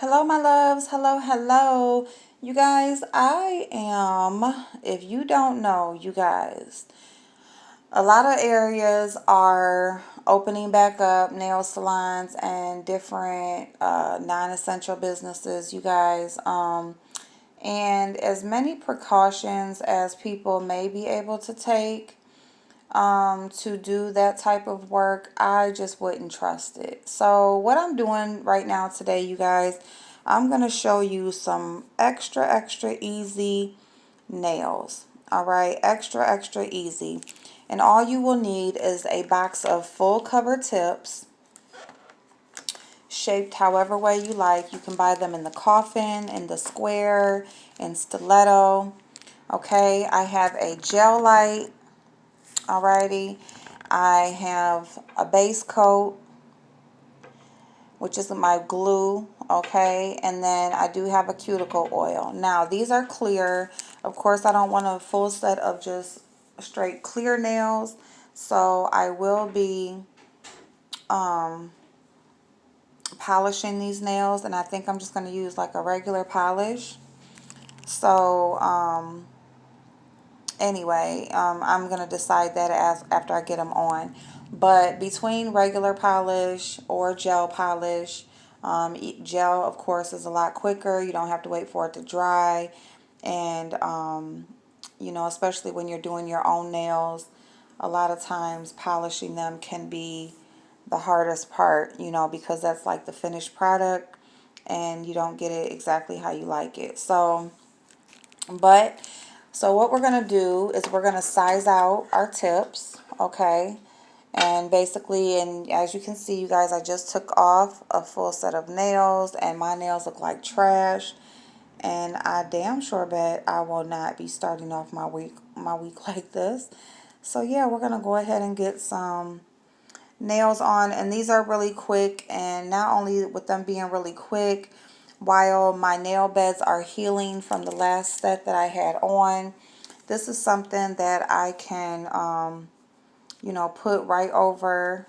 Hello, my loves. Hello, hello. You guys, if you don't know, you guys, a lot of areas are opening back up nail salons and different non-essential businesses, you guys. And as many precautions as people may be able to take to do that type of work, I just wouldn't trust it. So what I'm doing right now today, you guys, I'm going to show you some extra easy nails. All right, extra easy. And all you will need is a box of full cover tips, shaped however way you like. You can buy them in the coffin, in the square, in stiletto. Okay, I have a gel light. Alrighty, I have a base coat, which is my glue, okay, and then I do have a cuticle oil. Now, these are clear. Of course, I don't want a full set of just straight clear nails, so I will be polishing these nails, and I think I'm just going to use like a regular polish. So, anyway, I'm going to decide that after I get them on. But between regular polish or gel polish, gel, of course, is a lot quicker. You don't have to wait for it to dry. And, especially when you're doing your own nails, a lot of times polishing them can be the hardest part, because that's like the finished product and you don't get it exactly how you like it. So what we're going to do is we're going to size out our tips, okay? And basically, and as you can see, you guys, I just took off a full set of nails, and my nails look like trash. And I damn sure bet I will not be starting off my week like this. So yeah, we're going to go ahead and get some nails on, and these are really quick. And not only with them being really quick, while my nail beds are healing from the last set that I had on, this is something that I can put right over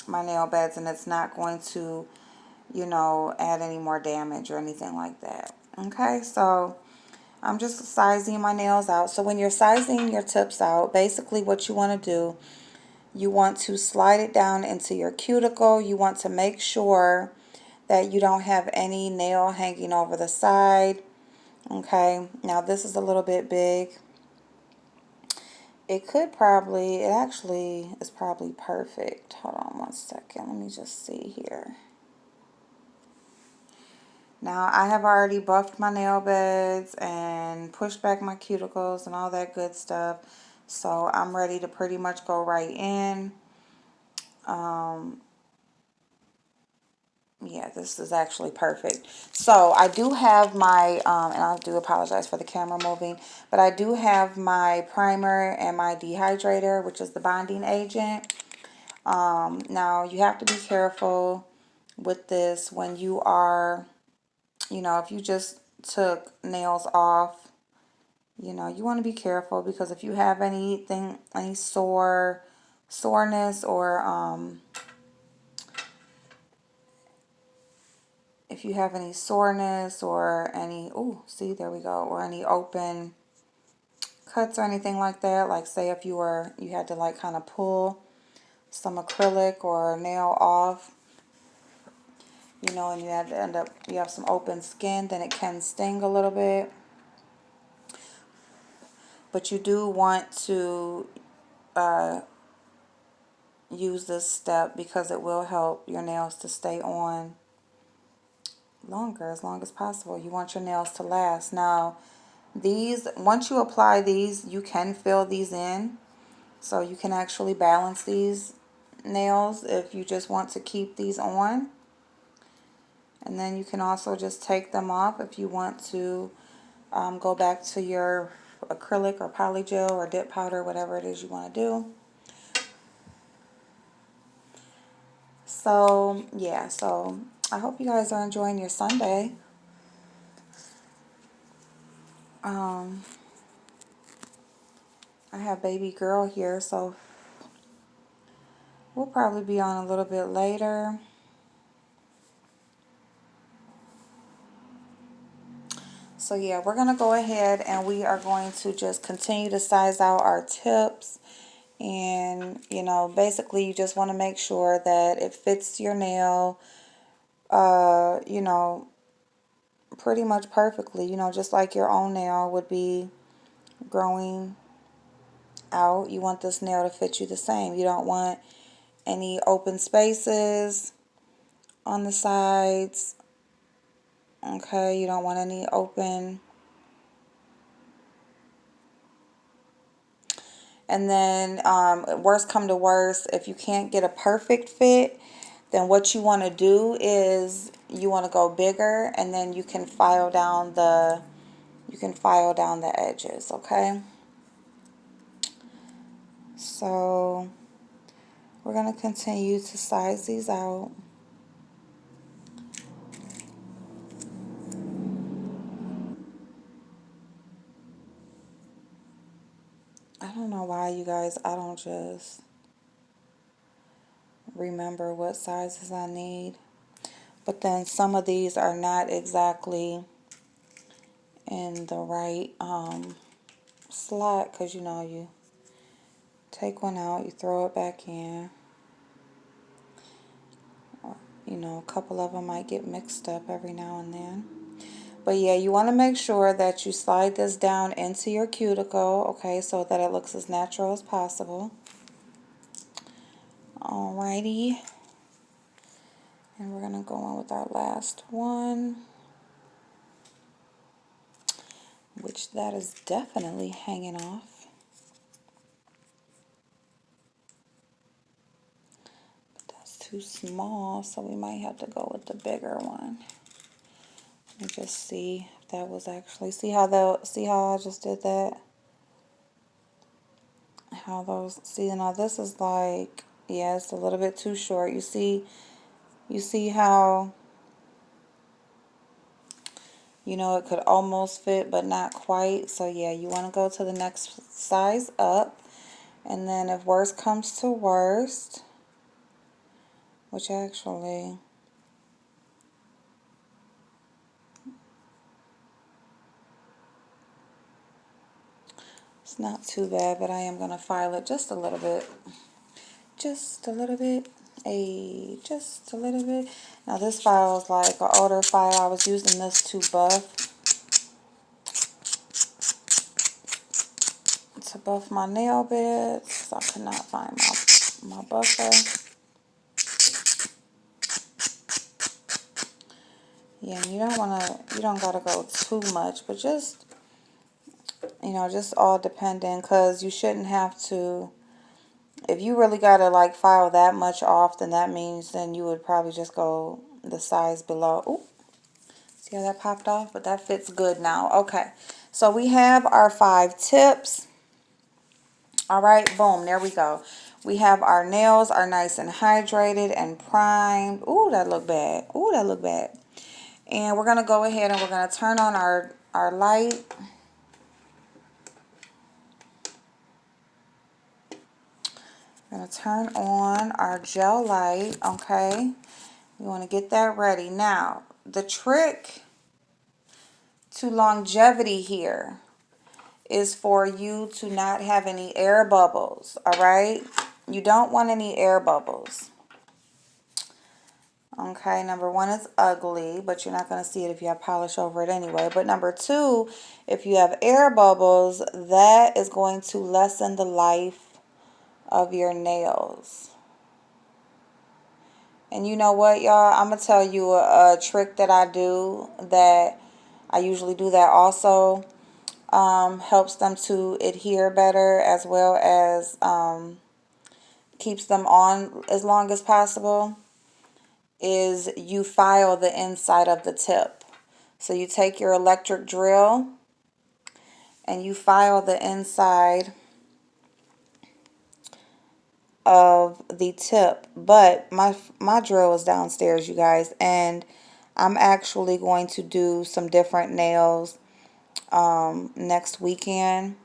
my nail beds, and it's not going to add any more damage or anything like that. Okay, so I'm just sizing my nails out. So when you're sizing your tips out, basically what you want to do, you want to slide it down into your cuticle. You want to make sure that you don't have any nail hanging over the side. Okay, now this is a little bit big. It actually is probably perfect. Hold on one second. Let me just see here. Now, I have already buffed my nail beds and pushed back my cuticles and all that good stuff. So I'm ready to pretty much go right in. Yeah, this is actually perfect. So I do have my, and I do apologize for the camera moving, but I do have my primer and my dehydrator, which is the bonding agent. Now, you have to be careful with this when you are, if you just took nails off, you want to be careful, because if you have any soreness, or if you have any soreness or any, oh, see, there we go, or any open cuts or anything like that, like say if you had to like kind of pull some acrylic or nail off, and you have some open skin, then it can sting a little bit. But you do want to use this step, because it will help your nails to stay on longer, as long as possible. You want your nails to last. Now, once you apply these, you can fill these in. So you can actually balance these nails if you just want to keep these on. And then you can also just take them off if you want to go back to your acrylic or polygel or dip powder, whatever it is you want to do. So, yeah, so I hope you guys are enjoying your Sunday. I have baby girl here, so We'll probably be on a little bit later. So yeah, we're going to go ahead and we are going to just continue to size out our tips. And, you know, basically you just want to make sure that it fits your nail, you know, pretty much perfectly. You know, just like your own nail would be growing out. You want this nail to fit you the same. You don't want any open spaces on the sides. Okay, you don't want any open. And then worst come to worst, if you can't get a perfect fit, then what you want to do is you want to go bigger, and then you can file down the edges, okay? So we're going to continue to size these out. I don't know why, you guys, I don't just remember what sizes I need. But then some of these are not exactly in the right slot, because you know, you take one out, you throw it back in. You know, a couple of them might get mixed up every now and then. But yeah, you want to make sure that you slide this down into your cuticle, okay, so that it looks as natural as possible. Alrighty. And we're going to go on with our last one, which that is definitely hanging off. But that's too small, so we might have to go with the bigger one. Let me just see if that was actually, see how I just did that? How those, see, now this is like, yeah, it's a little bit too short. You see how, you know, it could almost fit but not quite. So yeah, you want to go to the next size up, and then if worst comes to worst, which actually, it's not too bad, but I am going to file it just a little bit. Just a little bit. Just a little bit. Now this file is like an older file. I was using this to buff my nail beds. So I could not find my buffer. Yeah, you don't gotta go too much, but just, you know, just all depending, because you shouldn't have to, if you really gotta like file that much off, then that means then you would probably just go the size below. Ooh, see how that popped off? But that fits good now. Okay, so we have our 5 tips. All right, boom, there we go. We have our nails are nice and hydrated and primed. Ooh, that look bad. Ooh, that look bad. And we're going to go ahead and we're going to turn on our light. We're going to turn on our gel light, okay? We want to get that ready. Now, the trick to longevity here is for you to not have any air bubbles, all right? You don't want any air bubbles. Okay, number 1 is ugly, but you're not going to see it if you have polish over it anyway. But number 2, if you have air bubbles, that is going to lessen the life of your nails. And you know what, y'all? I'm going to tell you a trick that I do that I usually do that also. Helps them to adhere better, as well as keeps them on as long as possible, is you file the inside of the tip. So you take your electric drill and you file the inside of the tip. But my drill is downstairs, you guys, and I'm actually going to do some different nails next weekend.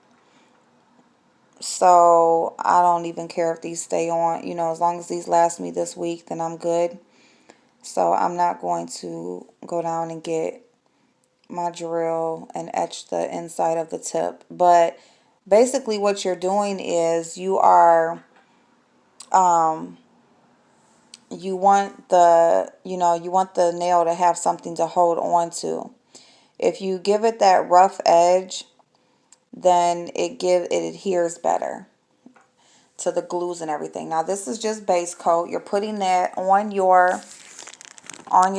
So I don't even care if these stay on. You know, as long as these last me this week, then I'm good. So I'm not going to go down and get my drill and etch the inside of the tip. But basically what you're doing is you are, you want the, you want the nail to have something to hold on to. If you give it that rough edge, then it adheres better to the glues and everything. Now this is just base coat. You're putting that on your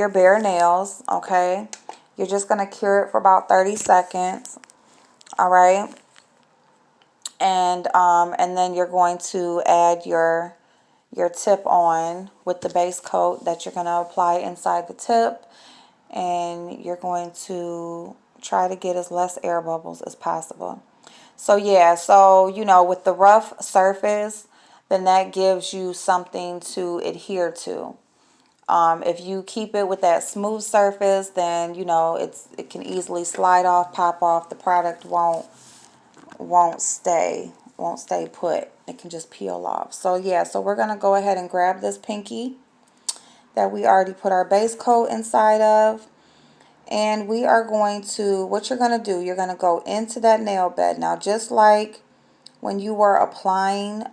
bare nails, okay? You're just going to cure it for about 30 seconds, all right? And then you're going to add your tip on with the base coat that you're going to apply inside the tip, and you're going to try to get as less air bubbles as possible. So yeah, so with the rough surface, then that gives you something to adhere to. If you keep it with that smooth surface, then it can easily slide off, pop off. The product won't stay put. It can just peel off. So yeah, so we're gonna go ahead and grab this pinky that we already put our base coat inside of, and we are going to, what you're gonna do, you're gonna go into that nail bed. Now just like when you were applying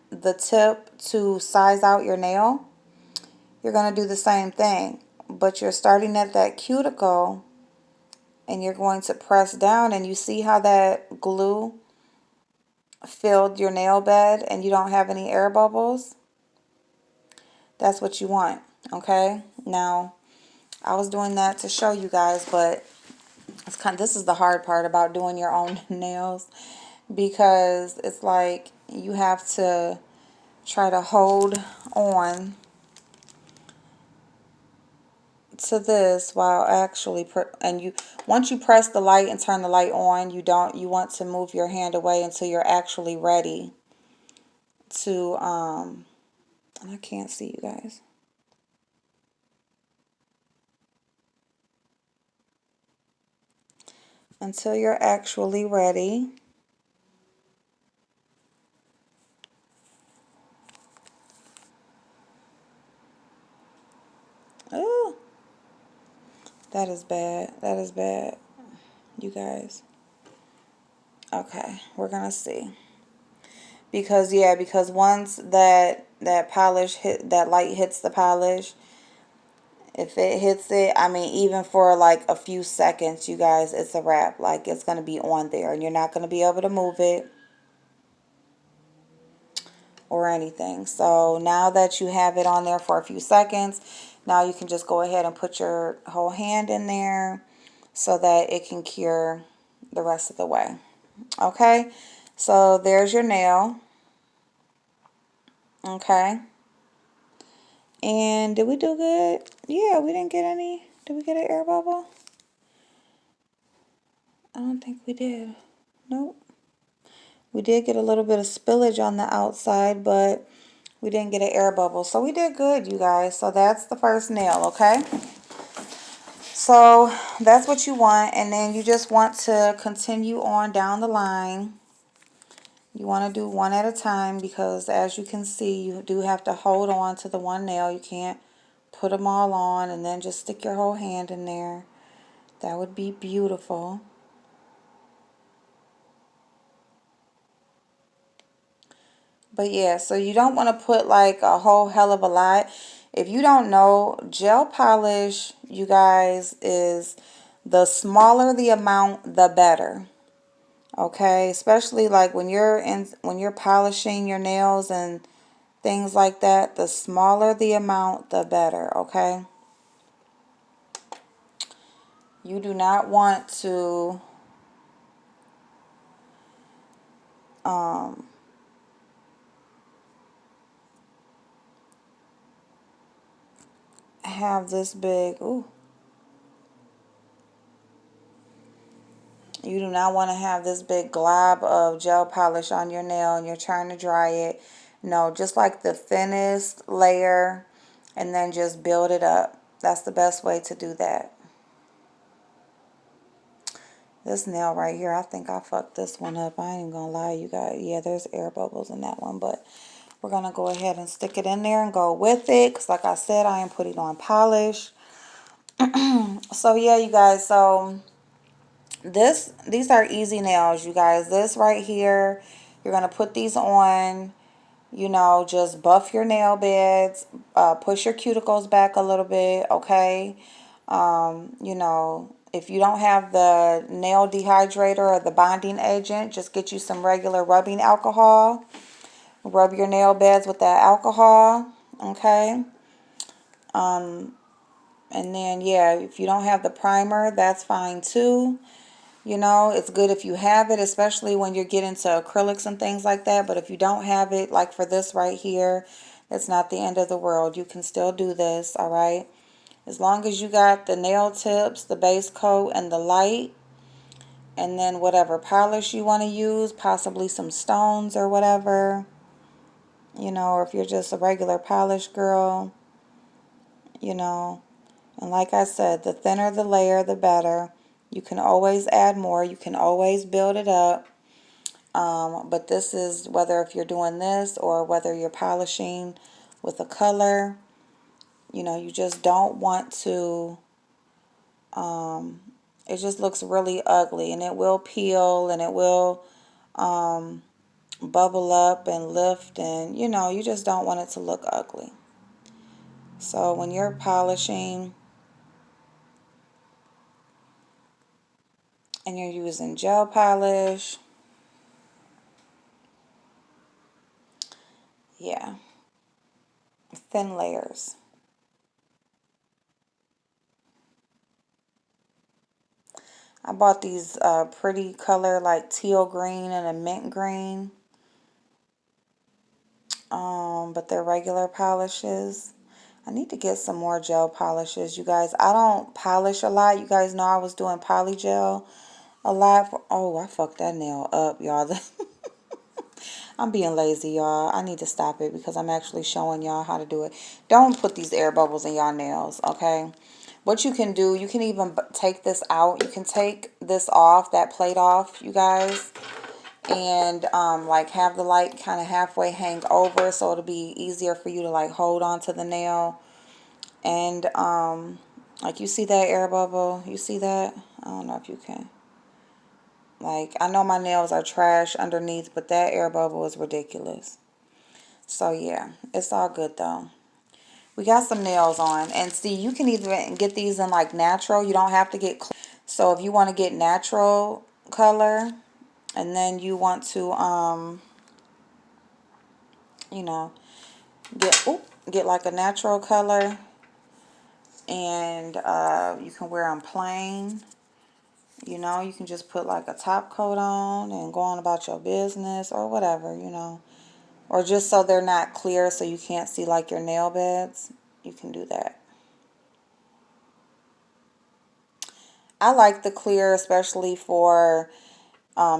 the tip to size out your nail, you're going to do the same thing, but you're starting at that cuticle and you're going to press down, and you see how that glue filled your nail bed and you don't have any air bubbles? That's what you want, okay? Now, I was doing that to show you guys, but this is the hard part about doing your own nails, because it's like you have to try to hold on to this while actually once you press the light and turn the light on, you want to move your hand away until you're actually ready to and I can't see you guys. Until you're actually ready. Oh, that is bad. That is bad, you guys. Okay, we're gonna see. Because once that polish that light hits the polish, if it hits it, I mean, even for like a few seconds, you guys, it's a wrap. Like, it's going to be on there, and you're not going to be able to move it or anything. So now that you have it on there for a few seconds, now you can just go ahead and put your whole hand in there so that it can cure the rest of the way. Okay, so there's your nail. Okay. And did we do good? Yeah, we didn't get any. Did we get an air bubble? I don't think we did. Nope. We did get a little bit of spillage on the outside, but we didn't get an air bubble. So we did good, you guys. So that's the first nail, okay? So that's what you want. And then you just want to continue on down the line. You want to do one at a time, because as you can see, you do have to hold on to the one nail. You can't put them all on and then just stick your whole hand in there. That would be beautiful. But yeah, so you don't want to put like a whole hell of a lot. If you don't know, gel polish, you guys, is the smaller the amount, the better. Okay, especially like when you're polishing your nails and things like that, the smaller the amount, the better, okay? You do not want to have this big, ooh. You do not want to have this big glob of gel polish on your nail and you're trying to dry it. No, just like the thinnest layer, and then just build it up. That's the best way to do that. This nail right here, I think I fucked this one up. I ain't even gonna lie, you guys. Yeah, there's air bubbles in that one, but we're gonna go ahead and stick it in there and go with it. Because like I said, I am putting on polish. So yeah, you guys, so these are easy nails, you guys. This right here, you're gonna put these on, you know, just buff your nail beds, push your cuticles back a little bit, okay? You know, if you don't have the nail dehydrator or the bonding agent, just get you some regular rubbing alcohol. Rub your nail beds with that alcohol, okay? And then, yeah, if you don't have the primer, that's fine too. You know, it's good if you have it, especially when you're getting to acrylics and things like that. But if you don't have it, like for this right here, it's not the end of the world. You can still do this, all right? As long as you got the nail tips, the base coat, and the light, and then whatever polish you want to use, possibly some stones or whatever, you know, or if you're just a regular polish girl, you know. And like I said, the thinner the layer, the better. You can always add more. You can always build it up. But this is whether if you're doing this or whether you're polishing with a color, you know, you just don't want to, it just looks really ugly, and it will peel and it will bubble up and lift, and you know, you just don't want it to look ugly. So when you're polishing and you're using gel polish, yeah, thin layers. I bought these pretty color like teal green and a mint green, but they're regular polishes. I need to get some more gel polishes, you guys. I don't polish a lot. You guys know I was doing poly gel a lot. Oh, I fucked that nail up, y'all. I'm being lazy, y'all. I need to stop it because I'm actually showing y'all how to do it. Don't put these air bubbles in y'all nails, okay? What you can do, you can even take this out. You can take this off, that plate off, you guys. And like have the light kind of halfway hang over so it'll be easier for you to like hold on to the nail. And like you see that air bubble? You see that? I don't know if you can. Like, I know my nails are trash underneath, but that air bubble is ridiculous. So yeah, it's all good though. We got some nails on, and see, you can even get these in like natural. You don't have to get, so if you want to get natural color, and then you want to you know, get like a natural color, and you can wear them plain. You know, you can just put like a top coat on and go on about your business or whatever, you know. Or just so they're not clear so you can't see like your nail beds. You can do that. I like the clear, especially for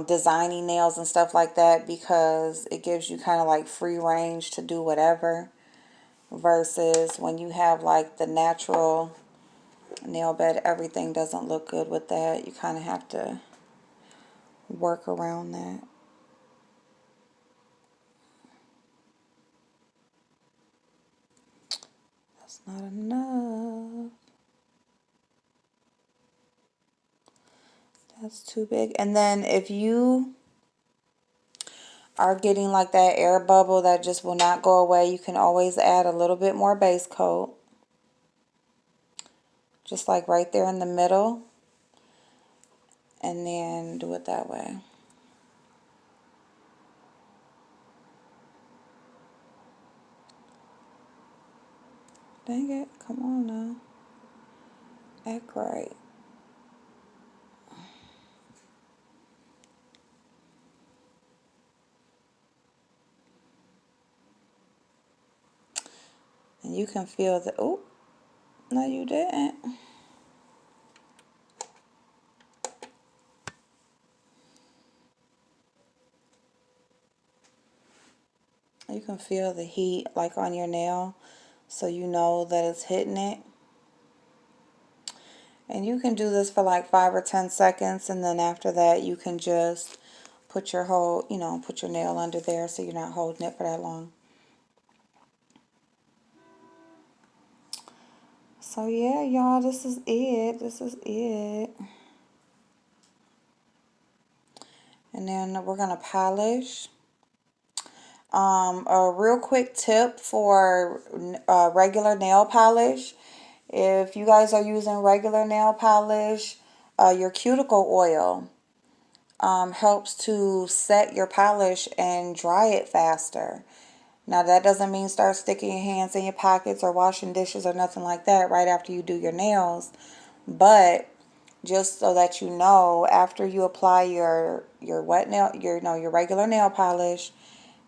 designing nails and stuff like that, because it gives you kind of like free range to do whatever. Versus when you have like the natural nail bed, everything doesn't look good with that. You kind of have to work around that. That's not enough. That's too big. And then if you are getting like that air bubble that just will not go away, you can always add a little bit more base coat. Just like right there in the middle. And then do it that way. Dang it. Come on now. Act right. And you can feel the, oh, no you didn't. You can feel the heat like on your nail, so you know that it's hitting it. And you can do this for like 5 or 10 seconds, and then after that you can just put your whole, put your nail under there so you're not holding it for that long. So yeah, y'all, this is it. This is it. And then we're going to polish. A real quick tip for regular nail polish. If you guys are using regular nail polish, your cuticle oil helps to set your polish and dry it faster. Now, that doesn't mean start sticking your hands in your pockets or washing dishes or nothing like that right after you do your nails. But just so that you know, after you apply your wet nail, your regular nail polish,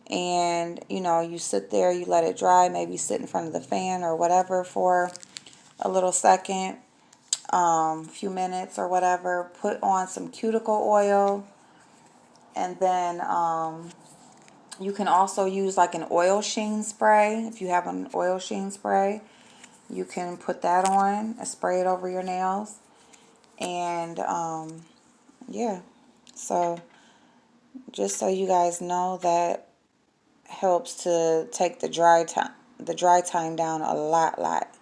and you sit there, you let it dry, maybe sit in front of the fan or whatever for a little second, few minutes or whatever. Put on some cuticle oil, and then you can also use like an oil sheen spray. If you have an oil sheen spray, you can put that on and spray it over your nails. And yeah, so just so you guys know, that helps to take the dry time down a lot.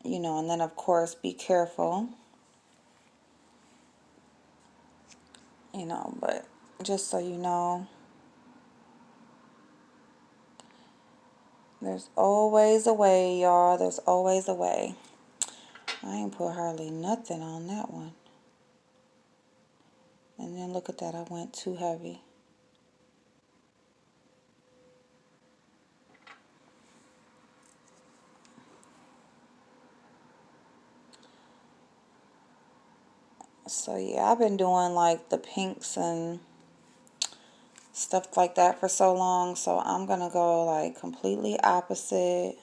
And then of course be careful, but just so you know, there's always a way, y'all. There's always a way. I ain't put hardly nothing on that one. And then look at that, I went too heavy. So yeah, I've been doing like the pinks and stuff like that for so long. So I'm going to go like completely opposite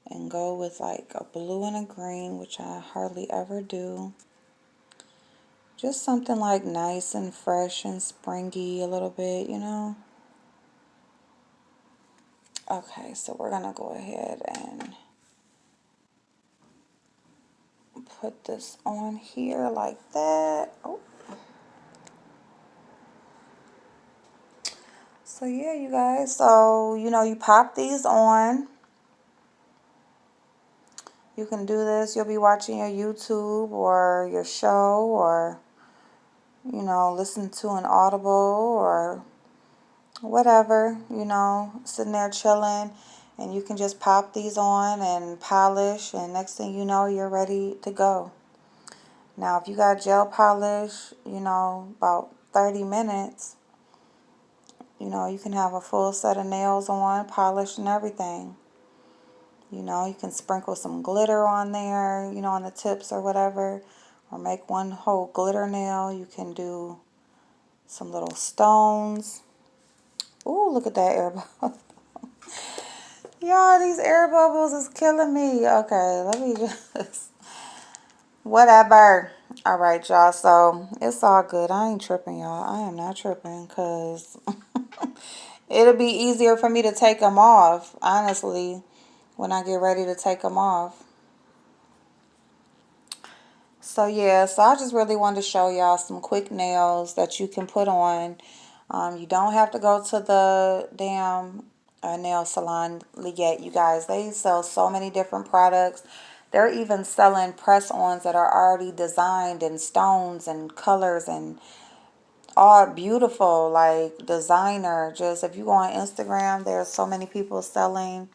and go with like a blue and a green, which I hardly ever do. Just something like nice and fresh and springy a little bit, Okay, so we're going to go ahead and put this on here like that. Oh. So yeah, you guys, so you pop these on. You can do this. You'll be watching your YouTube or your show, or listen to an Audible or whatever, sitting there chilling, and you can just pop these on and polish, and next thing you know, you're ready to go. Now, if you got gel polish, about 30 minutes, you can have a full set of nails on, polished and everything. You can sprinkle some glitter on there, on the tips or whatever, or make one whole glitter nail. You can do some little stones. Ooh, look at that air bubble. Y'all, these air bubbles is killing me. Okay, let me just... Whatever. All right, y'all. So, it's all good. I ain't tripping, y'all. I am not tripping, because it'll be easier for me to take them off, honestly, when I get ready to take them off. So yeah, so I just really wanted to show y'all some quick nails that you can put on. You don't have to go to the damn nail salon yet, you guys. They sell so many different products. They're even selling press-ons that are already designed in stones and colors and all beautiful, like designer. Just if you go on Instagram, there's so many people selling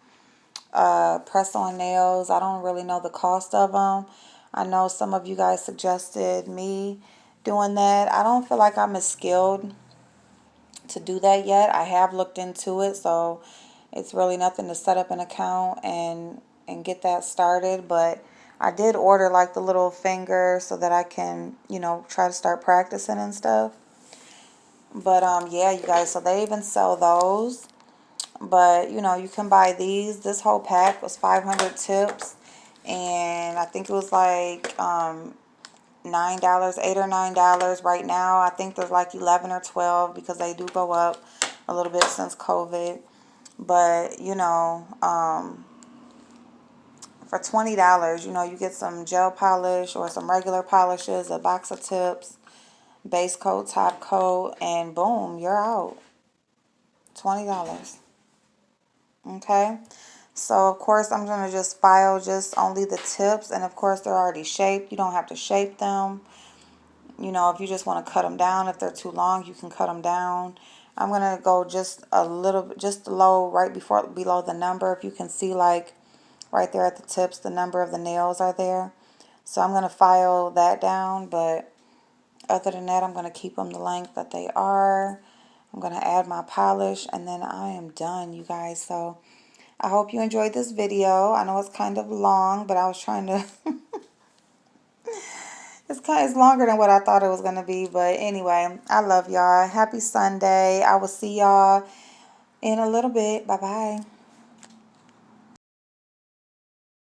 press-on nails. I don't really know the cost of them. I know some of you guys suggested me doing that. I don't feel like I'm as skilled to do that yet. I have looked into it, so it's really nothing to set up an account and get that started. But I did order like the little finger so that I can, try to start practicing and stuff. But yeah, you guys, so they even sell those. But, you can buy these. This whole pack was 500 tips. And I think it was like $9, $8 or $9 right now. I think there's like 11 or 12 because they do go up a little bit since COVID. But, you know, for $20, you know, you get some gel polish or some regular polishes, a box of tips, base coat, top coat, and boom, you're out. $20. Okay. So, of course, I'm going to just file just only the tips. And, of course, they're already shaped. You don't have to shape them. You know, if you just want to cut them down, if they're too long, you can cut them down. I'm going to go just a little bit, just low, right below the number. If you can see, like, right there at the tips, the number of the nails are there. So I'm going to file that down. But other than that, I'm going to keep them the length that they are. I'm going to add my polish. And then I am done, you guys. So I hope you enjoyed this video. I know it's kind of long, but I was trying to... it's longer than what I thought it was going to be. But anyway, I love y'all. Happy Sunday. I will see y'all in a little bit. Bye-bye.